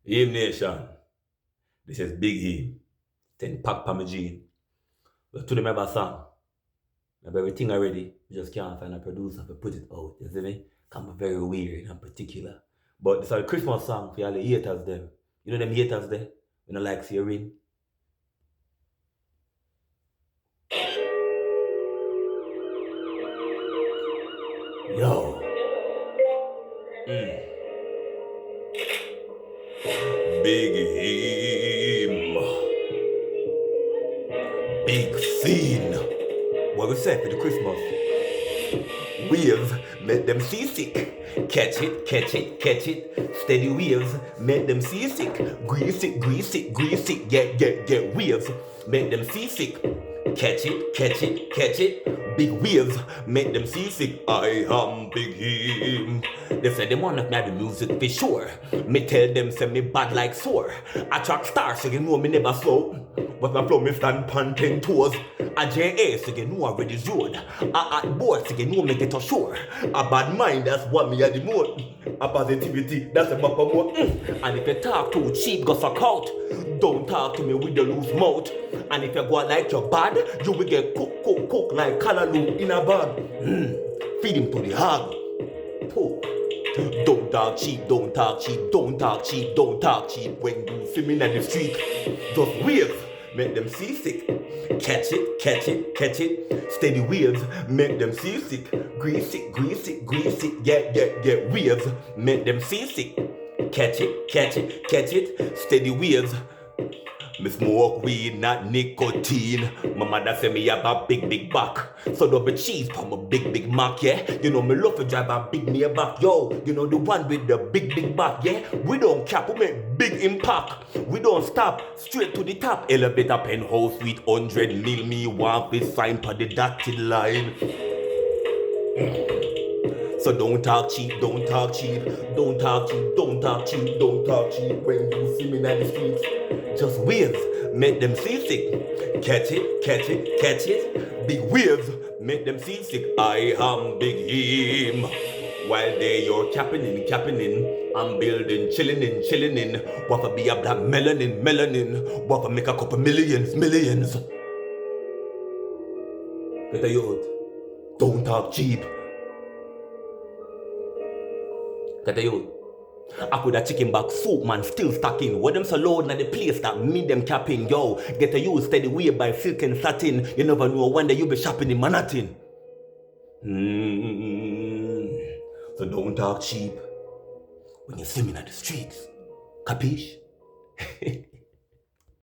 Heemnation. This is Beheer. 10 pack pa my gene. But to them have a song. I have everything already. Just can't find a producer to put it out. You see me? I'm very weird and particular. But it's a Christmas song for all the haters them. You know them haters there? We don't like see a ring. Yo. Beheem. Big scene. What we say for the Christmas? Waves make them seasick. Catch it, catch it, catch it. Steady waves make them seasick. Grease it, grease it, grease it. Get waves make them seasick. Catch it, catch it, catch it. Big waves make them seasick. I am Beheem. They say they wanna make the music for sure. Me tell them say me bad like sore. I track stars so you know me never slow. But my flow me stand pan 10 toes. A J.A. so you know I already road. A at board so you know me get ashore. A bad mind that's what me at the mode. A positivity that's a bump of more. And if you talk too cheap go suck out. Don't talk to me with the loose mouth. And if you go like your bad, you will get cook like callaloo in a bag. Feed him to the hog. Don't talk cheap, don't talk cheap, don't talk cheap, don't talk cheap. When you see me in the street, just wave, make them seasick. Catch it, catch it, catch it. Steady waves, make them seasick. Grease it, grease it, grease it. Get waves, make them seasick. Catch it, catch it, catch it. Steady waves. Me smoke weed, not nicotine. My mother say me have a big back. So double cheese for my big Mac, yeah. You know me love to drive a big near back, yo. You know the one with the big back, yeah. We don't cap, we make big impact. We don't stop, straight to the top. Elevator penthouse with 100 mil. Me want this sign for the dotted line. So don't talk cheap, don't talk cheap, don't talk cheap, don't talk cheap, don't talk cheap. When you see me in the streets, just waves, make them seasick. Catch it, catch it, catch it. Big waves, make them seasick. I am Beheem. While they you're capping in, I'm building, chilling in. What for be a black melanin. What for make a couple millions. Get a youth, don't talk cheap. Get the youth. I could have chicken back soup, man, still stacking. What them so loud na the place that me them capping, yo. Get a youth steady way by silk and satin. You never know when you be shopping in Manhattan. So don't talk cheap when you see me in the streets. Capiche?